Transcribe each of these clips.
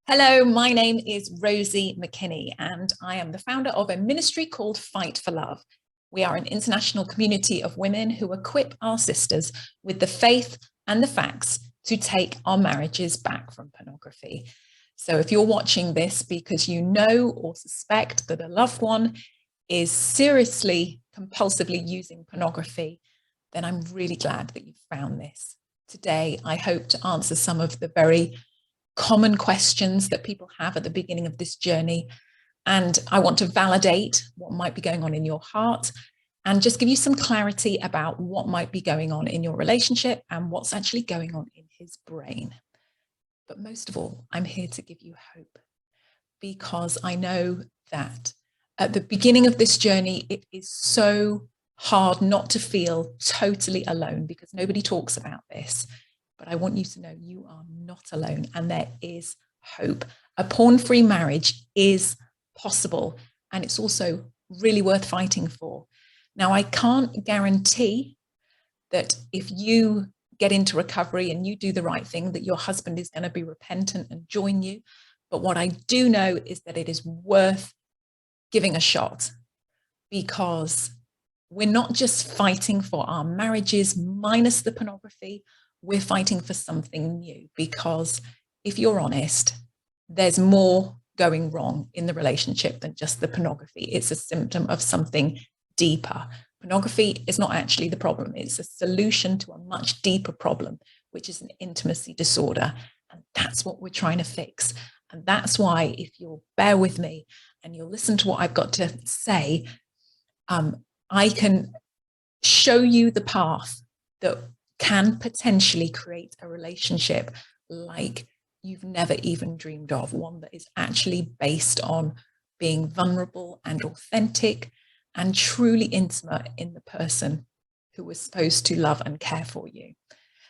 Hello, my name is Rosie Makinney, and I am the founder of a ministry called Fight for Love. We are an international community of women who equip our sisters with the faith and the facts to take our marriages back from pornography. So if you're watching this because you know or suspect that a loved one is seriously, compulsively using pornography, then I'm really glad that you found this. Today, I hope to answer some of the very common questions that people have at the beginning of this journey. And I want to validate what might be going on in your heart and just give you some clarity about what might be going on in your relationship and what's actually going on in his brain. But most of all, I'm here to give you hope, because I know that at the beginning of this journey, it is so hard not to feel totally alone, because nobody talks about this. But I want you to know you are not alone, and there is hope. A porn-free marriage is possible, and it's also really worth fighting for. Now, I can't guarantee that if you get into recovery and you do the right thing, that your husband is going to be repentant and join you. But what I do know is that it is worth giving a shot, because we're not just fighting for our marriages minus the pornography. We're fighting for something new, because if you're honest, there's more going wrong in the relationship than just the pornography. It's a symptom of something deeper. Pornography is not actually the problem. It's a solution to a much deeper problem, which is an intimacy disorder. And that's what we're trying to fix. And that's why, if you'll bear with me and you'll listen to what I've got to say, I can show you the path that can potentially create a relationship like you've never even dreamed of, one that is actually based on being vulnerable and authentic and truly intimate in the person who was supposed to love and care for you.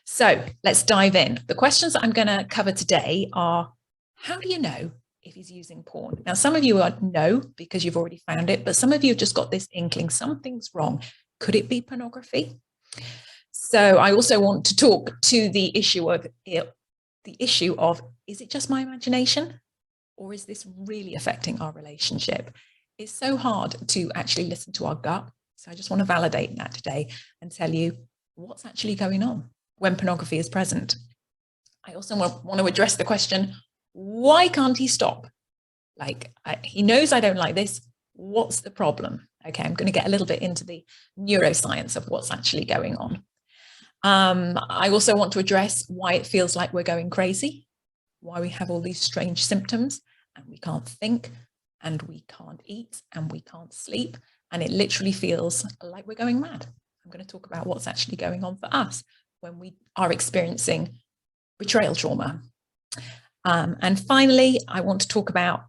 So let's dive in. The questions that I'm going to cover today are: how do you know if he's using porn? Now, some of you know because you've already found it, but some of you have just got this inkling something's wrong. Could it be pornography? So I also want to talk to the issue of is it just my imagination, or is this really affecting our relationship? It's so hard to actually listen to our gut. So I just want to validate that today and tell you what's actually going on when pornography is present. I also want to address the question, why can't he stop? He knows I don't like this. What's the problem? Okay, I'm going to get a little bit into the neuroscience of what's actually going on. I also want to address why it feels like we're going crazy, why we have all these strange symptoms and we can't think and we can't eat and we can't sleep. And it literally feels like we're going mad. I'm going to talk about what's actually going on for us when we are experiencing betrayal trauma. And finally, I want to talk about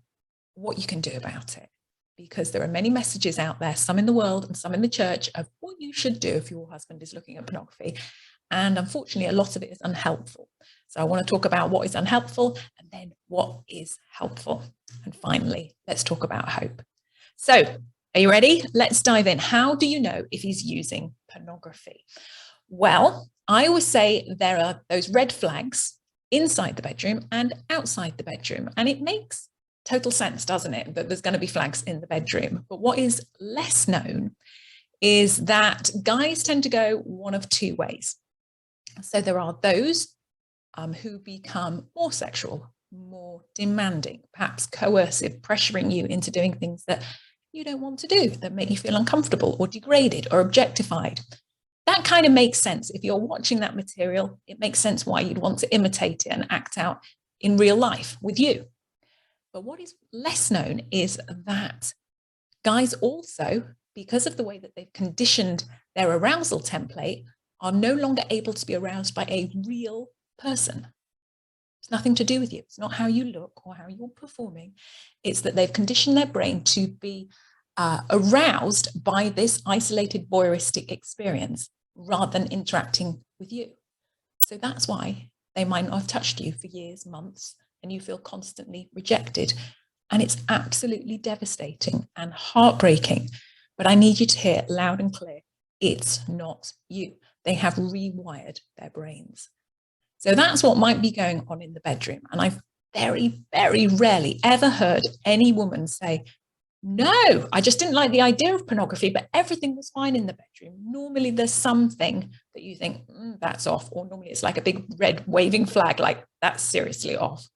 what you can do about it, because there are many messages out there, some in the world and some in the church, of what you should do if your husband is looking at pornography. And unfortunately, a lot of it is unhelpful. So I want to talk about what is unhelpful and then what is helpful. And finally, let's talk about hope. So are you ready? Let's dive in. How do you know if he's using pornography? Well, I always say there are those red flags inside the bedroom and outside the bedroom. And it makes total sense, doesn't it, that there's going to be flags in the bedroom. But what is less known is that guys tend to go one of two ways. So there are those who become more sexual, more demanding, perhaps coercive, pressuring you into doing things that you don't want to do, that make you feel uncomfortable or degraded or objectified. That kind of makes sense. If you're watching that material, it makes sense why you'd want to imitate it and act out in real life with you. But what is less known is that guys also, because of the way that they've conditioned their arousal template, are no longer able to be aroused by a real person. It's nothing to do with you. It's not how you look or how you're performing. It's that they've conditioned their brain to be aroused by this isolated voyeuristic experience rather than interacting with you. So that's why they might not have touched you for years, months, and you feel constantly rejected. And it's absolutely devastating and heartbreaking. But I need you to hear loud and clear, it's not you. They have rewired their brains. So that's what might be going on in the bedroom. And I've very, very rarely ever heard any woman say, no, I just didn't like the idea of pornography, but everything was fine in the bedroom. Normally there's something that you think, that's off, or normally it's like a big red waving flag, like that's seriously off.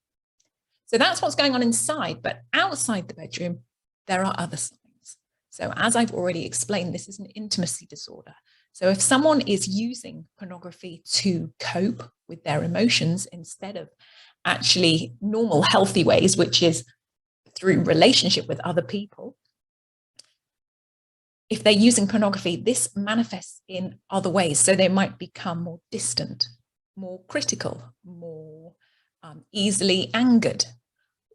So that's what's going on inside, but outside the bedroom, there are other signs. So as I've already explained, this is an intimacy disorder. So if someone is using pornography to cope with their emotions instead of actually normal, healthy ways, which is through relationship with other people, if they're using pornography, this manifests in other ways. So they might become more distant, more critical, more easily angered,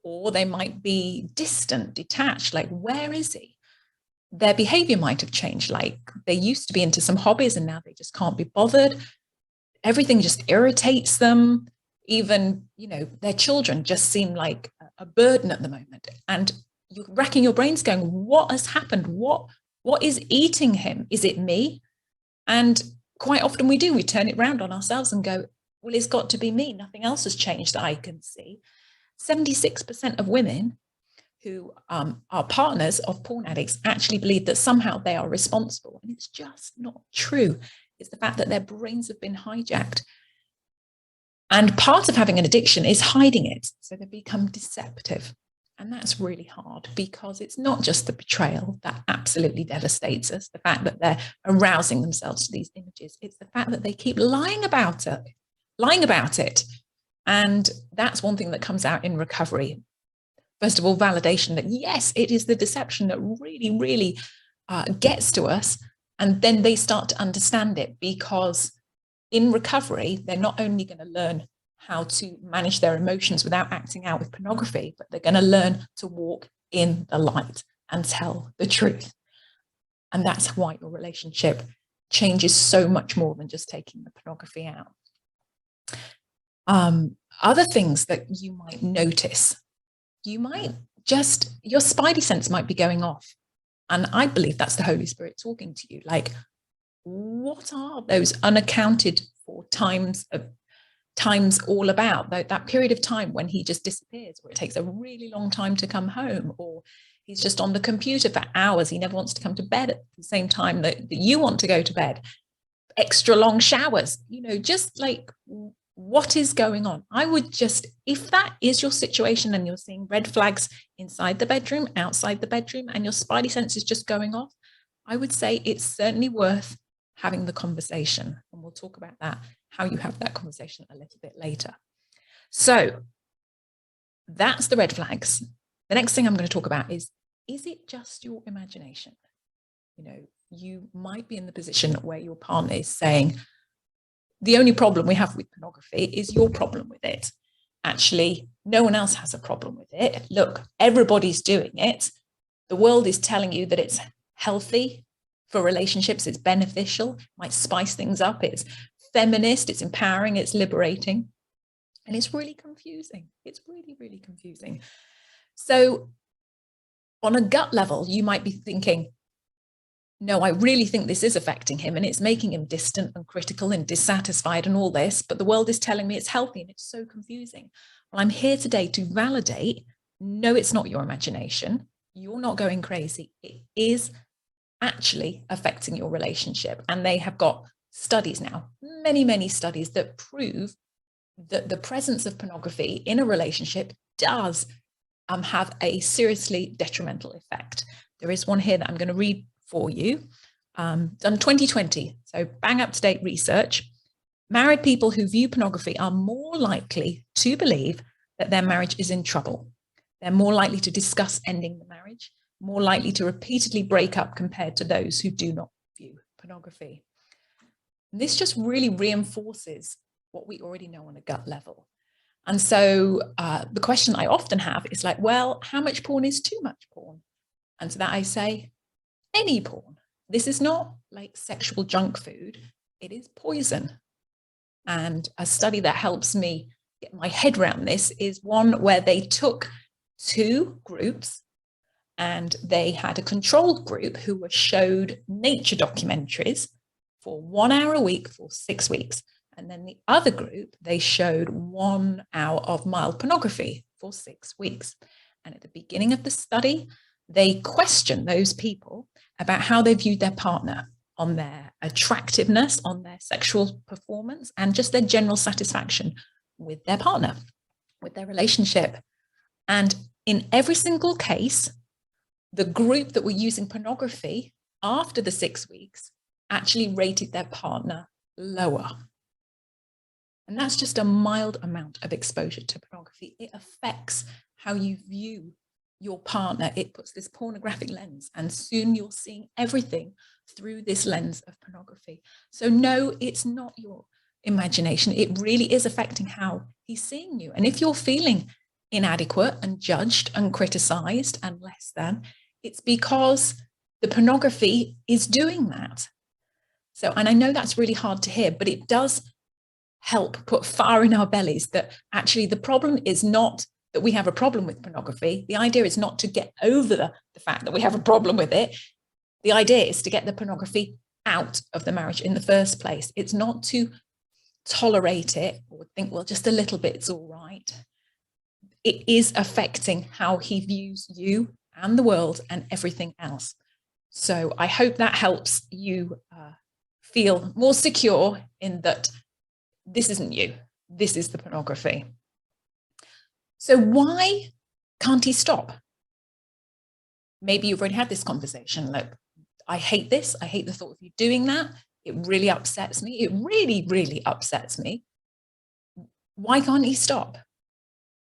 or they might be distant, detached, like, where is he? Their behavior might have changed. Like they used to be into some hobbies and now they just can't be bothered. Everything just irritates them. Even, their children just seem like a burden at the moment. And you're racking your brains going, what has happened? What is eating him? Is it me? And quite often we turn it around on ourselves and go, well, it's got to be me. Nothing else has changed that I can see. 76% of women who are partners of porn addicts actually believe that somehow they are responsible. And it's just not true. It's the fact that their brains have been hijacked. And part of having an addiction is hiding it. So they become deceptive. And that's really hard because it's not just the betrayal that absolutely devastates us, the fact that they're arousing themselves to these images. It's the fact that they keep lying about it. And that's one thing that comes out in recovery. First of all, validation that, yes, it is the deception that really, really gets to us. And then they start to understand it, because in recovery, they're not only going to learn how to manage their emotions without acting out with pornography, but they're going to learn to walk in the light and tell the truth. And that's why your relationship changes so much more than just taking the pornography out. Other things that you might notice, your spidey sense might be going off. And I believe that's the Holy Spirit talking to you. Like, what are those unaccounted for times all about? That period of time when he just disappears, or it takes a really long time to come home, or he's just on the computer for hours. He never wants to come to bed at the same time that you want to go to bed. Extra long showers, just like, what is going on? I would just, if that is your situation and you're seeing red flags inside the bedroom, outside the bedroom, and your spidey sense is just going off, I would say it's certainly worth having the conversation. And we'll talk about that, how you have that conversation a little bit later. So that's the red flags. The next thing I'm going to talk about is it just your imagination? You might be in the position where your partner is saying, the only problem we have with pornography is your problem with it. Actually, no one else has a problem with it. Look, everybody's doing it. The world is telling you that it's healthy for relationships, it's beneficial, might spice things up, it's feminist, it's empowering, it's liberating. And it's really confusing. It's really, really confusing. So on a gut level, you might be thinking, no, I really think this is affecting him and it's making him distant and critical and dissatisfied and all this, but the world is telling me it's healthy and it's so confusing. Well, I'm here today to validate, no, it's not your imagination. You're not going crazy. It is actually affecting your relationship. And they have got studies now, many, many studies that prove that the presence of pornography in a relationship does have a seriously detrimental effect. There is one here that I'm going to read for you, done 2020, so bang up to date research. Married people who view pornography are more likely to believe that their marriage is in trouble. They're more likely to discuss ending the marriage, more likely to repeatedly break up compared to those who do not view pornography. And this just really reinforces what we already know on a gut level. And so the question I often have is like, well, how much porn is too much porn? And to that I say, any porn. This is not like sexual junk food. It is poison. And a study that helps me get my head around this is one where they took two groups and they had a controlled group who were showed nature documentaries for 1 hour a week for 6 weeks. And then the other group, they showed 1 hour of mild pornography for 6 weeks. And at the beginning of the study, they questioned those people about how they viewed their partner, on their attractiveness, on their sexual performance, and just their general satisfaction with their partner, with their relationship. And in every single case, the group that were using pornography after the 6 weeks actually rated their partner lower. And that's just a mild amount of exposure to pornography. It affects how you view your partner. It puts this pornographic lens, and soon you're seeing everything through this lens of pornography. So no, it's not your imagination. It really is affecting how he's seeing you. And if you're feeling inadequate and judged and criticized and less than, it's because the pornography is doing that. So, and I know that's really hard to hear, but it does help put fire in our bellies that actually the problem is not that we have a problem with pornography. The idea is not to get over the fact that we have a problem with it. The idea is to get the pornography out of the marriage in the first place. It's not to tolerate it or think, well, just a little bit's all right. It is affecting how he views you and the world and everything else. So I hope that helps you feel more secure in that this isn't you, this is the pornography. So why can't he stop? Maybe you've already had this conversation. Look, I hate this. I hate the thought of you doing that. It really upsets me. It really, really upsets me. Why can't he stop?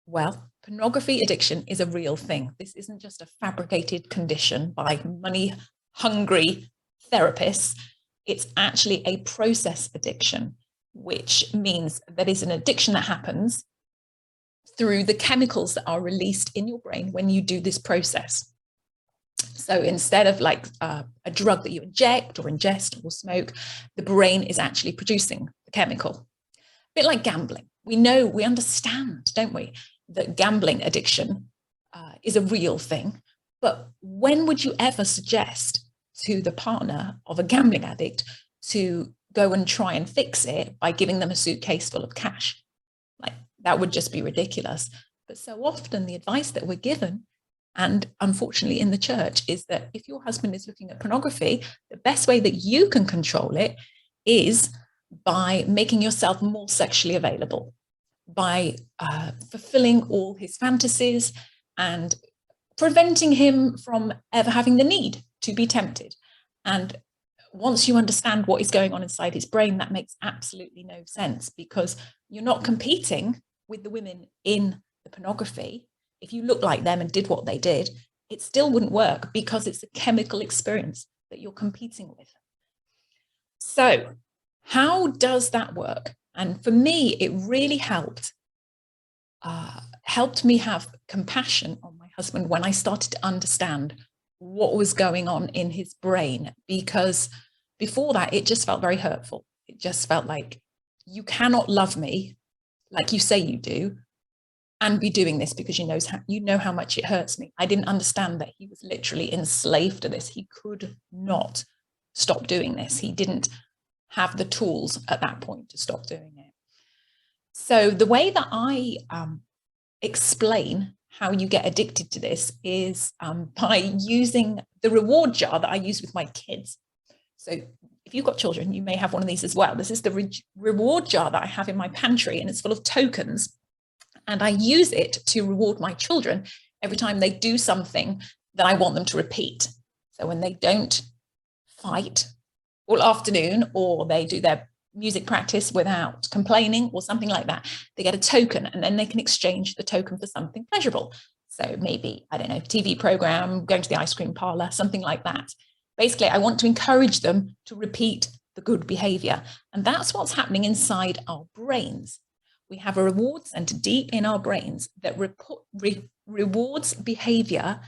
Well, pornography addiction is a real thing. This isn't just a fabricated condition by money-hungry therapists. It's actually a process addiction, which means that it's an addiction that happens through the chemicals that are released in your brain when you do this process. So instead of like a drug that you inject or ingest or smoke, the brain is actually producing the chemical. A bit like gambling. We know, we understand, don't we, that gambling addiction is a real thing. But when would you ever suggest to the partner of a gambling addict to go and try and fix it by giving them a suitcase full of cash? Like, that would just be ridiculous. But so often the advice that we're given, and unfortunately in the church, is that if your husband is looking at pornography, the best way that you can control it is by making yourself more sexually available, by fulfilling all his fantasies and preventing him from ever having the need to be tempted. And once you understand what is going on inside his brain, that makes absolutely no sense, because you're not competing with the women in the pornography. If you look like them and did what they did, it still wouldn't work, because it's a chemical experience that you're competing with. So how does that work? And for me, it really helped me have compassion on my husband when I started to understand what was going on in his brain, because before that, it just felt very hurtful. It just felt like, you cannot love me like you say you do and be doing this because you know how much it hurts me. I didn't understand that he was literally enslaved to this. He could not stop doing this. He didn't have the tools at that point to stop doing it. So the way that I explain how you get addicted to this is by using the reward jar that I use with my kids. So if you've got children, you may have one of these as well. This is the reward jar that I have in my pantry, and it's full of tokens. And I use it to reward my children every time they do something that I want them to repeat. So when they don't fight all afternoon, or they do their music practice without complaining or something like that, they get a token, and then they can exchange the token for something pleasurable. So maybe, I don't know, TV program, going to the ice cream parlor, something like that. Basically, I want to encourage them to repeat the good behavior. And that's what's happening inside our brains. We have a reward center deep in our brains that rewards behavior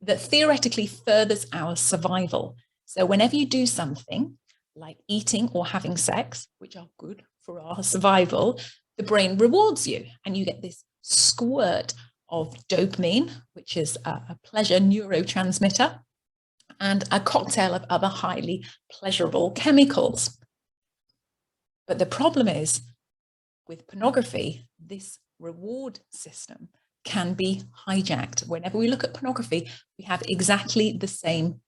that theoretically furthers our survival. So whenever you do something like eating or having sex, which are good for our survival, the brain rewards you, and you get this squirt of dopamine, which is a pleasure neurotransmitter, and a cocktail of other highly pleasurable chemicals. But the problem is, with pornography, this reward system can be hijacked. Whenever we look at pornography, we have exactly the same,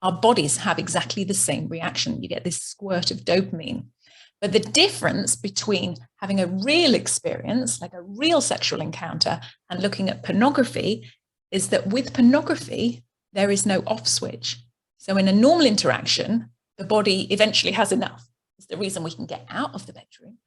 our bodies have exactly the same reaction. You get this squirt of dopamine. But the difference between having a real experience, like a real sexual encounter, and looking at pornography is that with pornography, there is no off switch. So in a normal interaction, the body eventually has enough. It's the reason we can get out of the bedroom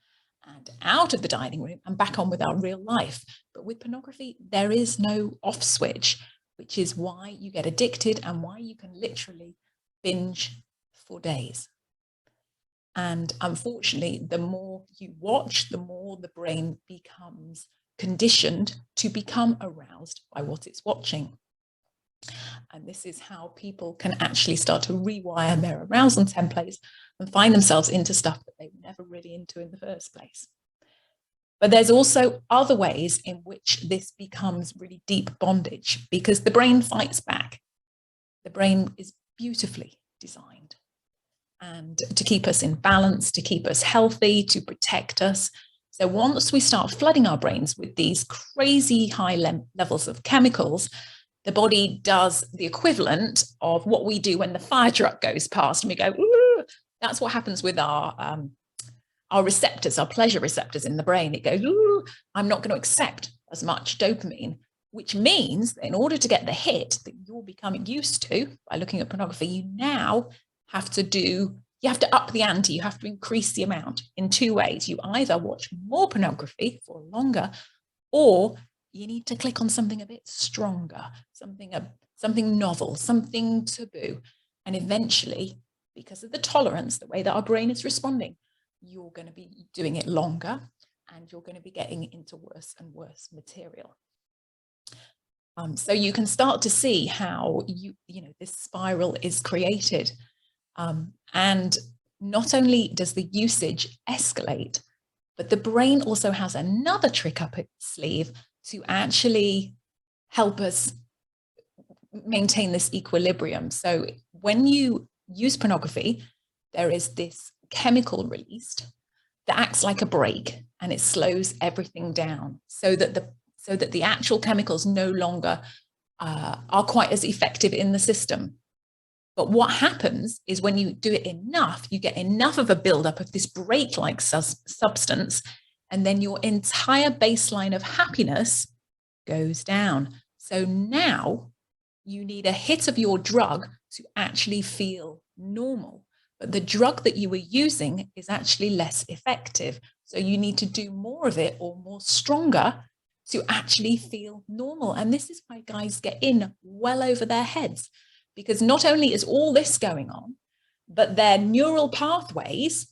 and out of the dining room and back on with our real life. But with pornography, there is no off switch, which is why you get addicted and why you can literally binge for days. And unfortunately, the more you watch, the more the brain becomes conditioned to become aroused by what it's watching. And this is how people can actually start to rewire their arousal templates and find themselves into stuff that they were never really into in the first place. But there's also other ways in which this becomes really deep bondage, because the brain fights back. The brain is beautifully designed and to keep us in balance, to keep us healthy, to protect us. So once we start flooding our brains with these crazy high levels of chemicals, the body does the equivalent of what we do when the fire truck goes past and we go, ooh. That's what happens with our receptors, our pleasure receptors in the brain. It goes, ooh, I'm not going to accept as much dopamine, which means that in order to get the hit that you're becoming used to by looking at pornography, you now have to up the ante. You have to increase the amount in two ways. You either watch more pornography for longer, or you need to click on something a bit stronger, something novel, something taboo. And eventually, because of the tolerance, the way that our brain is responding, you're going to be doing it longer and you're going to be getting into worse and worse material. So you can start to see how this spiral is created. And not only does the usage escalate, but the brain also has another trick up its sleeve to actually help us maintain this equilibrium. So when you use pornography, there is this chemical released that acts like a brake, and it slows everything down so that the actual chemicals no longer are quite as effective in the system. But what happens is when you do it enough, you get enough of a buildup of this brake-like substance, and then your entire baseline of happiness goes down. So now you need a hit of your drug to actually feel normal. But the drug that you were using is actually less effective. So you need to do more of it or more stronger to actually feel normal. And this is why guys get in well over their heads, because not only is all this going on, but their neural pathways,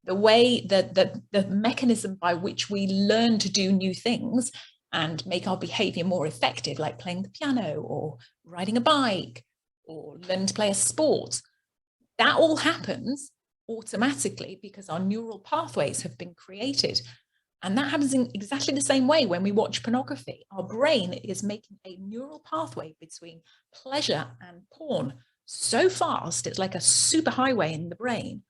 the way that the mechanism by which we learn to do new things and make our behavior more effective, like playing the piano or riding a bike or learning to play a sport, that all happens automatically because our neural pathways have been created. And that happens in exactly the same way when we watch pornography. Our brain is making a neural pathway between pleasure and porn so fast, it's like a super highway in the brain,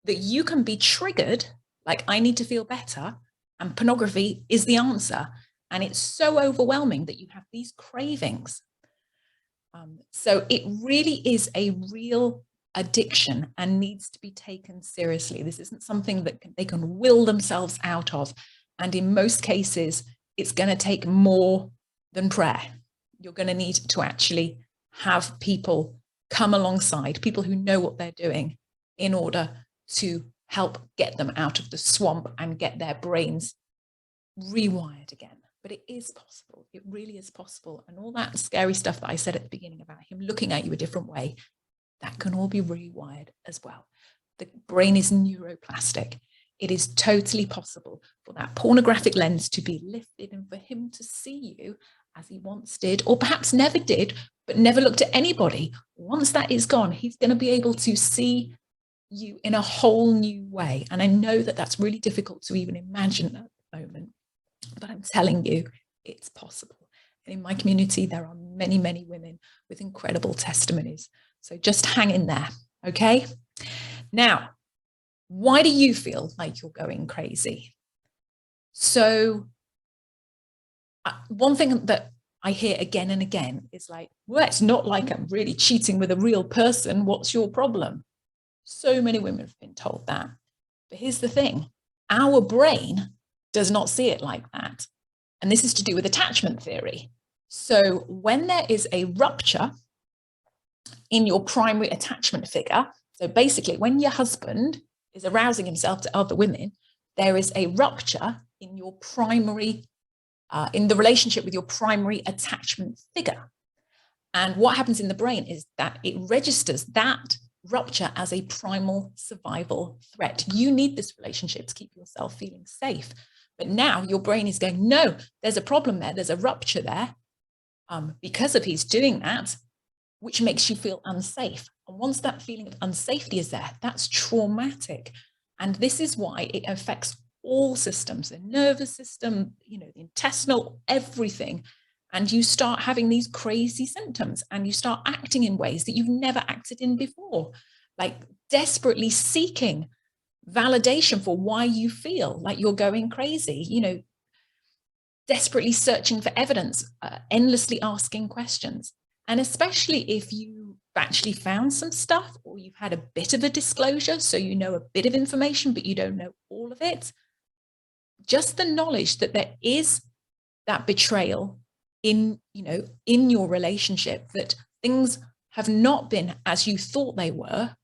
that you can be triggered, like, I need to feel better, and pornography is the answer. And it's so overwhelming that you have these cravings. So it really is a real addiction and needs to be taken seriously. This isn't something that they can will themselves out of. And in most cases, it's going to take more than prayer. You're going to need to actually have people come alongside, people who know what they're doing, in order to help get them out of the swamp and get their brains rewired again. But it is possible. It really is possible. And all that scary stuff that I said at the beginning about him looking at you a different way, that can all be rewired as well. The brain is neuroplastic. It is totally possible for that pornographic lens to be lifted and for him to see you as he once did, or perhaps never did, but never looked at anybody. Once that is gone, he's going to be able to see you in a whole new way. And I know that that's really difficult to even imagine at the moment, but I'm telling you, it's possible. And in my community, there are many, many women with incredible testimonies. So just hang in there, okay? Now, why do you feel like you're going crazy? So one thing that I hear again and again is like, well, it's not like I'm really cheating with a real person. What's your problem? So many women have been told that. But here's the thing. Our brain does not see it like that. And this is to do with attachment theory. So when there is a rupture in your primary attachment figure, so basically when your husband is arousing himself to other women, there is a rupture in your primary, in the relationship with your primary attachment figure. And what happens in the brain is that it registers that rupture as a primal survival threat. You need this relationship to keep yourself feeling safe. But now your brain is going, no, there's a problem there. There's a rupture there because of he's doing that, which makes you feel unsafe. And once that feeling of unsafety is there, that's traumatic. And this is why it affects all systems, the nervous system, the intestinal, everything. And you start having these crazy symptoms and you start acting in ways that you've never acted in before, like desperately seeking validation for why you feel like you're going crazy, desperately searching for evidence, endlessly asking questions. And especially if you actually found some stuff or you've had a bit of a disclosure, so you know a bit of information, but you don't know all of it, just the knowledge that there is that betrayal in your relationship, that things have not been as you thought they were,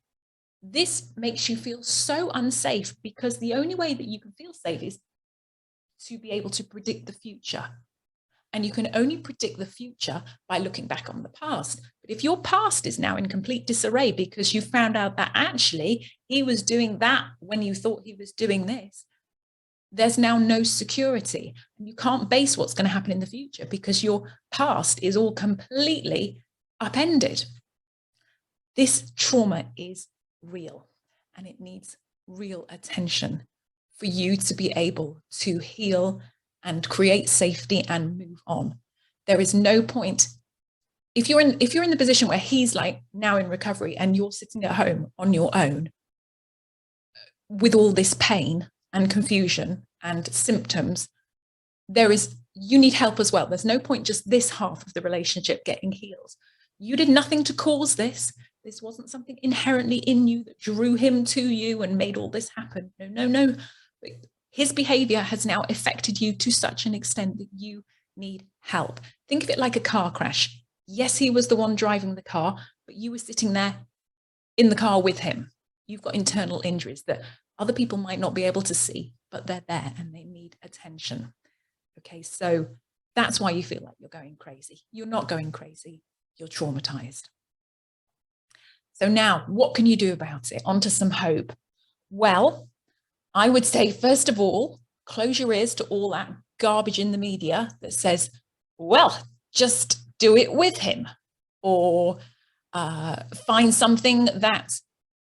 this makes you feel so unsafe, because the only way that you can feel safe is to be able to predict the future. And you can only predict the future by looking back on the past. But if your past is now in complete disarray because you found out that actually he was doing that when you thought he was doing this, there's now no security. And you can't base what's going to happen in the future because your past is all completely upended. This trauma is real and it needs real attention for you to be able to heal and create safety and move on. There is no point, if you're in the position where he's like now in recovery and you're sitting at home on your own with all this pain and confusion and symptoms, you need help as well. There's no point just this half of the relationship getting healed. You did nothing to cause this. This wasn't something inherently in you that drew him to you and made all this happen. No. His behavior has now affected you to such an extent that you need help. Think of it like a car crash. Yes, he was the one driving the car, but you were sitting there in the car with him. You've got internal injuries that other people might not be able to see, but they're there and they need attention. Okay, so that's why you feel like you're going crazy. You're not going crazy. You're traumatized. So now, what can you do about it? On to some hope. Well, I would say, first of all, close your ears to all that garbage in the media that says, well, just do it with him, or find something that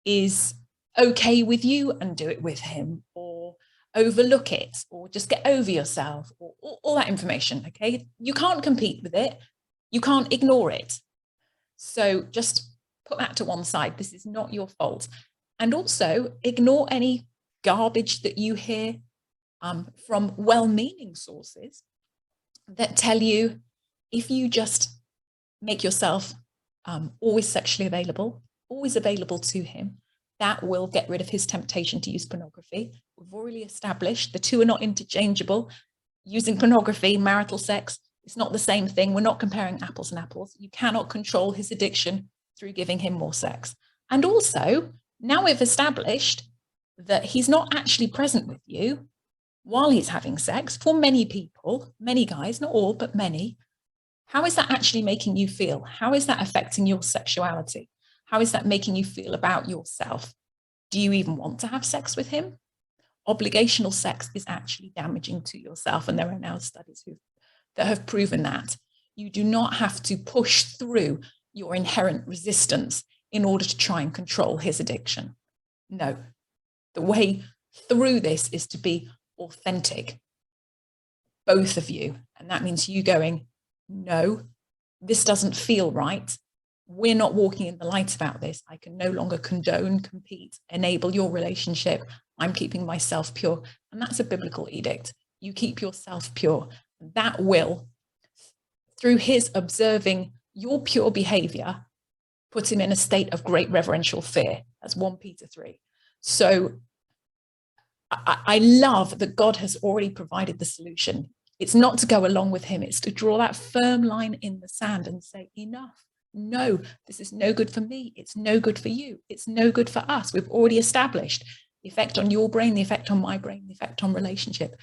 is okay with you and do it with him, or overlook it, or just get over yourself, or all that information, okay? You can't compete with it. You can't ignore it. So just put that to one side. This is not your fault. And also ignore any garbage that you hear from well-meaning sources that tell you if you just make yourself always sexually available, always available to him, that will get rid of his temptation to use pornography. We've already established the two are not interchangeable. Using pornography, marital sex, it's not the same thing. We're not comparing apples and apples. You cannot control his addiction through giving him more sex. And also, now we've established that he's not actually present with you while he's having sex. For many people, many guys, not all, but many, how is that actually making you feel? How is that affecting your sexuality? How is that making you feel about yourself? Do you even want to have sex with him? Obligational sex is actually damaging to yourself, and there are now studies that have proven that. You do not have to push through your inherent resistance in order to try and control his addiction. No. The way through this is to be authentic, both of you. And that means you going, no, this doesn't feel right. We're not walking in the light about this. I can no longer condone, compete, enable your relationship. I'm keeping myself pure. And that's a biblical edict. You keep yourself pure. That will through his observing your pure behavior, puts him in a state of great reverential fear. That's 1 Peter 3. So I love that God has already provided the solution. It's not to go along with him. It's to draw that firm line in the sand and say, enough. No, this is no good for me. It's no good for you. It's no good for us. We've already established the effect on your brain, the effect on my brain, the effect on relationship.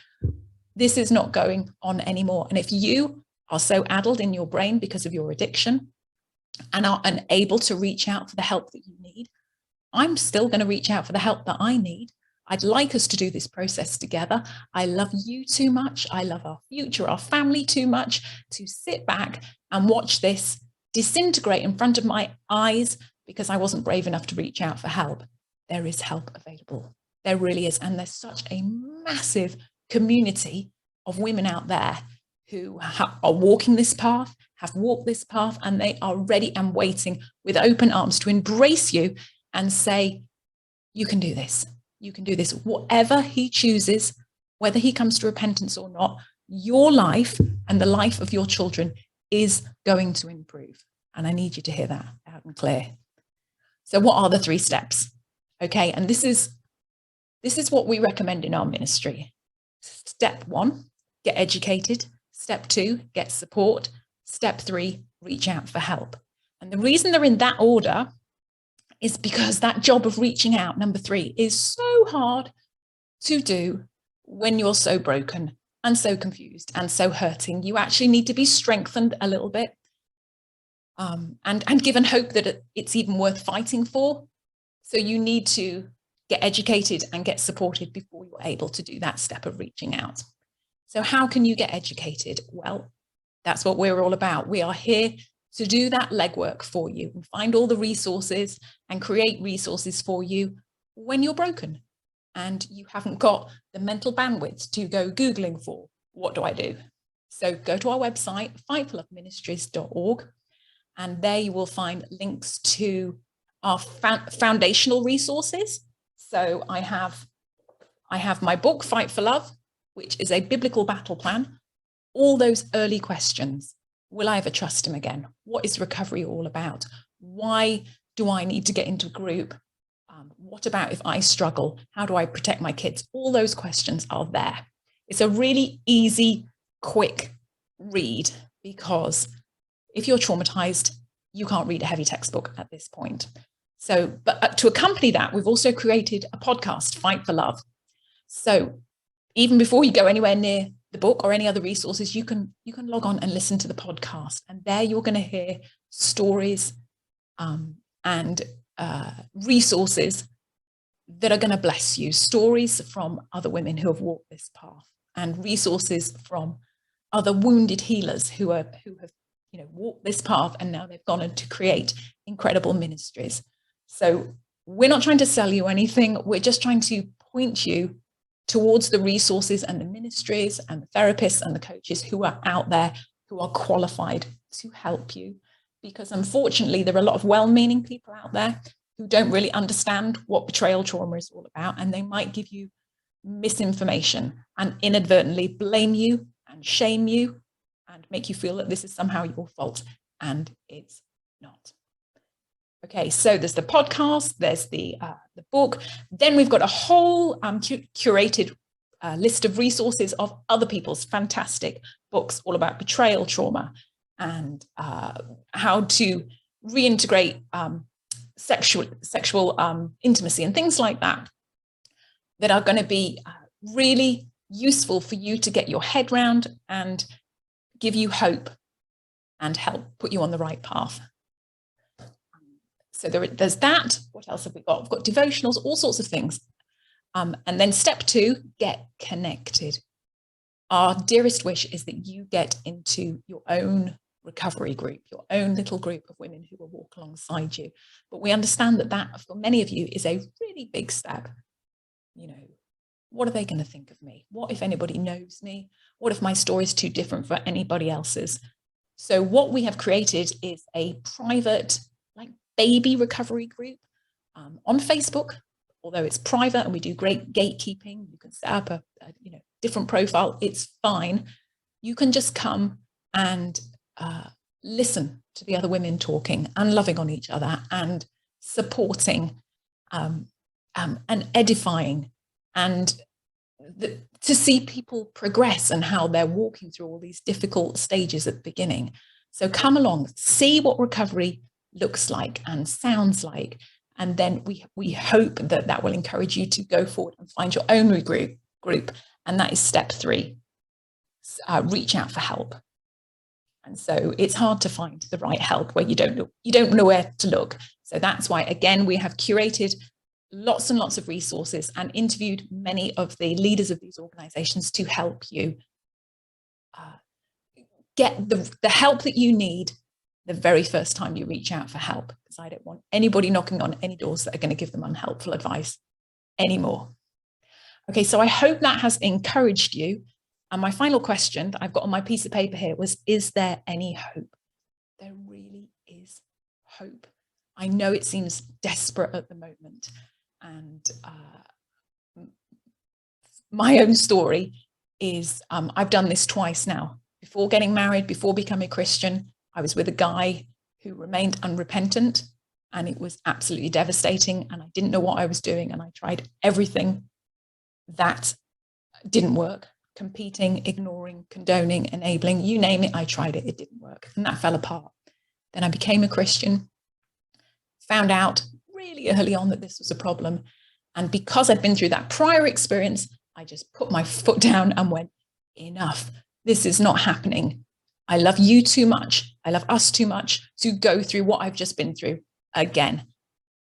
This is not going on anymore. And if you are so addled in your brain because of your addiction and are unable to reach out for the help that you need, I'm still going to reach out for the help that I need. I'd like us to do this process together. I love you too much. I love our future, our family too much to sit back and watch this disintegrate in front of my eyes because I wasn't brave enough to reach out for help. There is help available. There really is. And there's such a massive community of women out there who are walking this path, have walked this path, and they are ready and waiting with open arms to embrace you and say, you can do this. You can do this. Whatever he chooses, whether he comes to repentance or not, your life and the life of your children is going to improve. And I need you to hear that loud and clear. So what are the 3 steps? Okay, and this is what we recommend in our ministry. Step 1, get educated. Step 2, get support. Step 3, reach out for help. And the reason they're in that order is because that job of reaching out, number 3, is so hard to do when you're so broken and so confused and so hurting. You actually need to be strengthened a little bit and given hope that it's even worth fighting for. So you need to get educated and get supported before you're able to do that step of reaching out. So how can you get educated? Well, that's what we're all about. We are here to do that legwork for you and find all the resources and create resources for you when you're broken and you haven't got the mental bandwidth to go Googling for, what do I do? So go to our website, fightforloveministries.org, and there you will find links to our foundational resources. So I have my book, Fight for Love, which is a biblical battle plan. All those early questions. Will I ever trust him again? What is recovery all about? Why do I need to get into a group? What about if I struggle? How do I protect my kids? All those questions are there. It's a really easy, quick read because if you're traumatized, you can't read a heavy textbook at this point. So, but to accompany that, we've also created a podcast, Fight for Love. So even before you go anywhere near the book or any other resources, you can log on and listen to the podcast, and there you're going to hear stories and resources that are going to bless you, stories from other women who have walked this path and resources from other wounded healers who have walked this path, and now they've gone on to create incredible ministries. So we're not trying to sell you anything. We're just trying to point you towards the resources and the ministries and the therapists and the coaches who are out there, who are qualified to help you. Because unfortunately, there are a lot of well-meaning people out there who don't really understand what betrayal trauma is all about, and they might give you misinformation and inadvertently blame you and shame you and make you feel that this is somehow your fault, and it's not. Okay, so there's the podcast, there's the book. Then we've got a whole curated list of resources of other people's fantastic books all about betrayal trauma and how to reintegrate sexual intimacy and things like that are going to be really useful for you to get your head round and give you hope and help put you on the right path. So there's that. What else have we got? We've got devotionals, all sorts of things. And then step 2, get connected. Our dearest wish is that you get into your own recovery group, your own little group of women who will walk alongside you. But we understand that for many of you is a really big step. What are they going to think of me? What if anybody knows me? What if my story is too different for anybody else's? So what we have created is a private, baby recovery group on Facebook, although it's private and we do great gatekeeping. You can set up a different profile. It's fine. You can just come and listen to the other women talking and loving on each other and supporting and edifying, and to see people progress and how they're walking through all these difficult stages at the beginning. So come along, see what recovery looks like and sounds like. And then we hope that that will encourage you to go forward and find your own group. And that is step 3, reach out for help. And so it's hard to find the right help where you don't know where to look. So that's why, again, we have curated lots and lots of resources and interviewed many of the leaders of these organizations to help you get the help that you need the very first time you reach out for help, because I don't want anybody knocking on any doors that are going to give them unhelpful advice anymore. Okay, so I hope that has encouraged you. And my final question that I've got on my piece of paper here was, is there any hope? There really is hope. I know it seems desperate at the moment. And my own story is I've done this twice now. Before getting married, before becoming a Christian, I was with a guy who remained unrepentant, and it was absolutely devastating. And I didn't know what I was doing. And I tried everything that didn't work. Competing, ignoring, condoning, enabling, you name it, I tried it, it didn't work. And that fell apart. Then I became a Christian, found out really early on that this was a problem. And because I'd been through that prior experience, I just put my foot down and went, enough. This is not happening. I love you too much. I love us too much to go through what I've just been through again.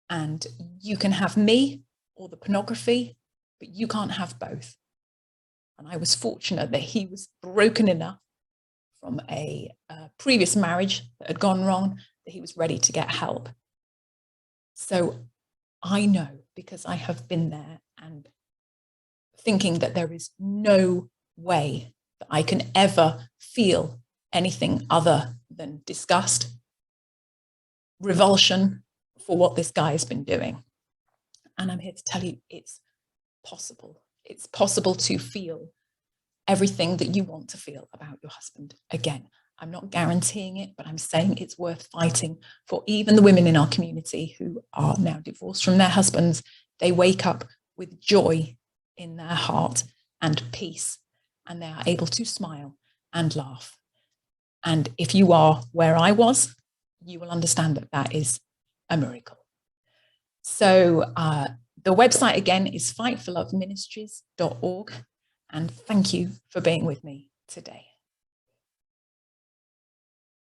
And you can have me or the pornography, but you can't have both. And I was fortunate that he was broken enough from a previous marriage that had gone wrong that he was ready to get help. So I know, because I have been there and thinking that there is no way that I can ever feel anything other than disgust, revulsion for what this guy has been doing. And I'm here to tell you it's possible. It's possible to feel everything that you want to feel about your husband again. I'm not guaranteeing it, but I'm saying it's worth fighting for. Even the women in our community who are now divorced from their husbands, they wake up with joy in their heart and peace, and they are able to smile and laugh. And if you are where I was, you will understand that that is a miracle. So the website again is fightforloveministries.org. And thank you for being with me today.